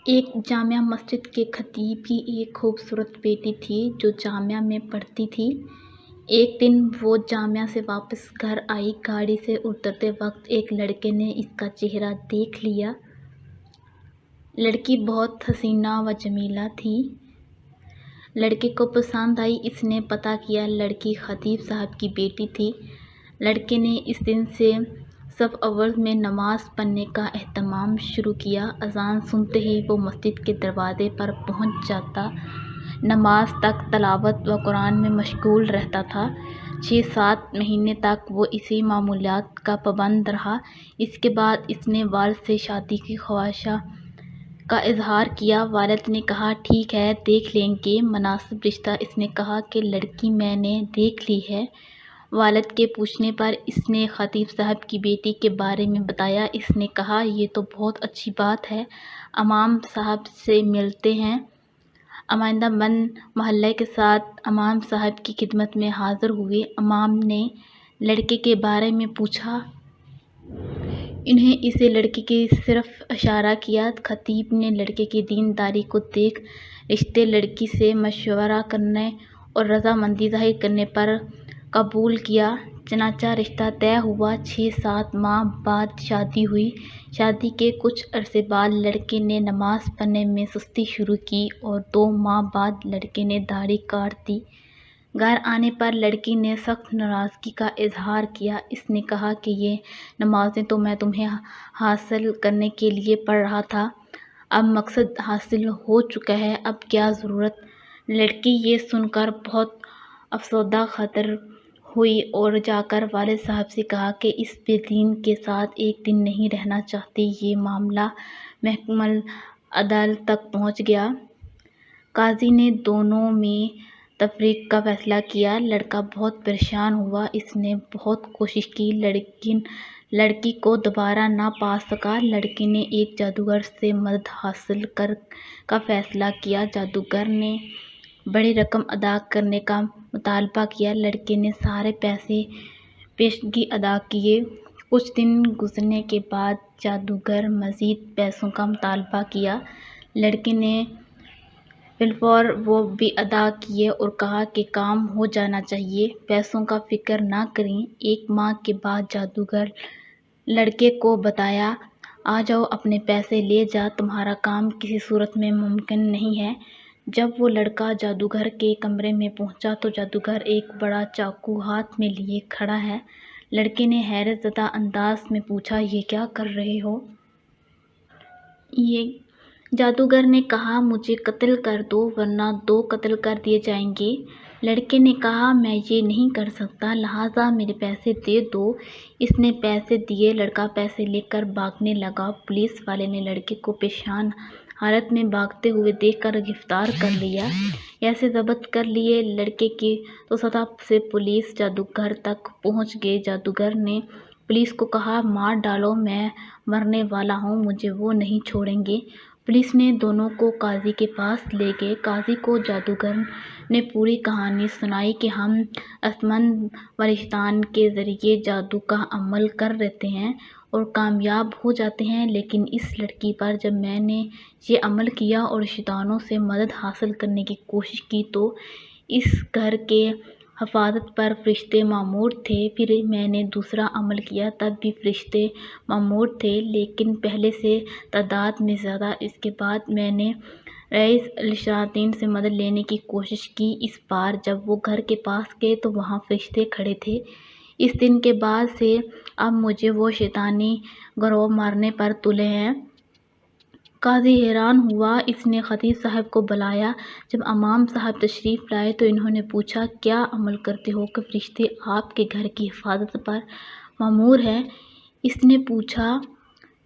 ایک جامع مسجد کے خطیب کی ایک خوبصورت بیٹی تھی جو جامعہ میں پڑھتی تھی۔ ایک دن وہ جامعہ سے واپس گھر آئی۔ گاڑی سے اترتے وقت ایک لڑکے نے اس کا چہرہ دیکھ لیا۔ لڑکی بہت حسینہ و جمیلہ تھی۔ لڑکے کو پسند آئی۔ اس نے پتہ کیا، لڑکی خطیب صاحب کی بیٹی تھی۔ لڑکے نے اس دن سے صف اول میں نماز پڑھنے کا اہتمام شروع کیا۔ اذان سنتے ہی وہ مسجد کے دروازے پر پہنچ جاتا۔ نماز تک تلاوت و قرآن میں مشغول رہتا تھا۔ 6-7 مہینے تک وہ اسی معمولات کا پابند رہا۔ اس کے بعد اس نے والد سے شادی کی خواہش کا اظہار کیا۔ والد نے کہا، ٹھیک ہے، دیکھ لیں گے مناسب رشتہ۔ اس نے کہا کہ لڑکی میں نے دیکھ لی ہے۔ والد کے پوچھنے پر اس نے خطیب صاحب کی بیٹی کے بارے میں بتایا۔ اس نے کہا، یہ تو بہت اچھی بات ہے، امام صاحب سے ملتے ہیں۔ عمائدہ بند محلے کے ساتھ امام صاحب کی خدمت میں حاضر ہوئے۔ امام نے لڑکے کے بارے میں پوچھا۔ انہیں اس لڑکے کی طرف اشارہ کیا۔ خطیب نے لڑکے کی دینداری کو دیکھ رشتے لڑکی سے مشورہ کرنے اور رضامندی ظاہر کرنے پر قبول کیا۔ چنانچہ رشتہ طے ہوا۔ 6-7 ماہ بعد شادی ہوئی۔ شادی کے کچھ عرصے بعد لڑکے نے نماز پڑھنے میں سستی شروع کی اور 2 ماہ بعد لڑکے نے داڑھی کاٹ دی۔ گھر آنے پر لڑکی نے سخت ناراضگی کا اظہار کیا۔ اس نے کہا کہ یہ نمازیں تو میں تمہیں حاصل کرنے کے لیے پڑھ رہا تھا، اب مقصد حاصل ہو چکا ہے، اب کیا ضرورت؟ لڑکی یہ سن کر بہت افسردہ خاطر ہوئی اور جا کر والد صاحب سے کہا کہ اس بے دین کے ساتھ ایک دن نہیں رہنا چاہتی۔ یہ معاملہ محکمہ عدالت تک پہنچ گیا۔ قاضی نے دونوں میں تفریق کا فیصلہ کیا۔ لڑکا بہت پریشان ہوا۔ اس نے بہت کوشش کی لیکن لڑکی کو دوبارہ نہ پا سکا۔ لڑکے نے ایک جادوگر سے مدد حاصل کا فیصلہ کیا۔ جادوگر نے بڑی رقم ادا کرنے کا مطالبہ کیا۔ لڑکے نے سارے پیسے پیشگی ادا کیے۔ کچھ دن گزرنے کے بعد جادوگر مزید پیسوں کا مطالبہ کیا۔ لڑکے نے بالفعل وہ بھی ادا کیے اور کہا کہ کام ہو جانا چاہیے، پیسوں کا فکر نہ کریں۔ 1 ماہ کے بعد جادوگر لڑکے کو بتایا، آ جاؤ، اپنے پیسے لے جا، تمہارا کام کسی صورت میں ممکن نہیں ہے۔ جب وہ لڑکا جادوگر کے کمرے میں پہنچا تو جادوگر ایک بڑا چاقو ہاتھ میں لیے کھڑا ہے۔ لڑکے نے حیرت زدہ انداز میں پوچھا، یہ کیا کر رہے ہو؟ جادوگر نے کہا، مجھے قتل کر دو ورنہ 2 قتل کر دیے جائیں گے۔ لڑکے نے کہا، میں یہ نہیں کر سکتا، لہٰذا میرے پیسے دے دو۔ اس نے پیسے دیے۔ لڑکا پیسے لے کر بھاگنے لگا۔ پولیس والے نے لڑکے کو پریشان حالت میں بھاگتے ہوئے دیکھ کر گرفتار کر لیا۔ پیسے ضبط کر لیے۔ لڑکے کی توسط سے پولیس جادوگر تک پہنچ گئی۔ جادوگر نے پولیس کو کہا، مار ڈالو، میں مرنے والا ہوں، مجھے وہ نہیں چھوڑیں گے۔ پولیس نے دونوں کو قاضی کے پاس لے گئی۔ قاضی کو جادوگر نے پوری کہانی سنائی کہ ہم آسمند فرشتوں کے ذریعے جادو کا عمل کر لیتے ہیں اور کامیاب ہو جاتے ہیں، لیکن اس لڑکی پر جب میں نے یہ عمل کیا اور شیطانوں سے مدد حاصل کرنے کی کوشش کی تو اس گھر کی حفاظت پر فرشتے مامور تھے۔ پھر میں نے دوسرا عمل کیا، تب بھی فرشتے مامور تھے، لیکن پہلے سے تعداد میں زیادہ۔ اس کے بعد میں نے رئیس الشیاطین سے مدد لینے کی کوشش کی۔ اس بار جب وہ گھر کے پاس گئے تو وہاں فرشتے کھڑے تھے۔ اس دن کے بعد سے اب مجھے وہ شیطانی گروہ مارنے پر تلے ہیں۔ قاضی حیران ہوا۔ اس نے خطیب صاحب کو بلایا۔ جب امام صاحب تشریف لائے تو انہوں نے پوچھا، کیا عمل کرتے ہو کہ فرشتے آپ کے گھر کی حفاظت پر مامور ہیں؟ اس نے پوچھا،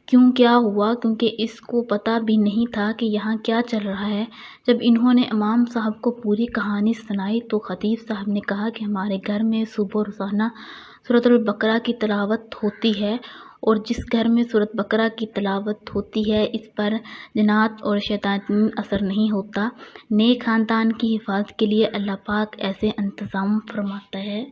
کیوں، کیا ہوا؟ کیونکہ اس کو پتہ بھی نہیں تھا کہ یہاں کیا چل رہا ہے۔ جب انہوں نے امام صاحب کو پوری کہانی سنائی تو خطیب صاحب نے کہا کہ ہمارے گھر میں صبح روزانہ سورۃ البقرہ کی تلاوت ہوتی ہے اور جس گھر میں سورۃ بقرہ کی تلاوت ہوتی ہے اس پر جنات اور شیاطین اثر نہیں ہوتا۔ نیک خاندان کی حفاظت کے لیے اللہ پاک ایسے انتظام فرماتا ہے۔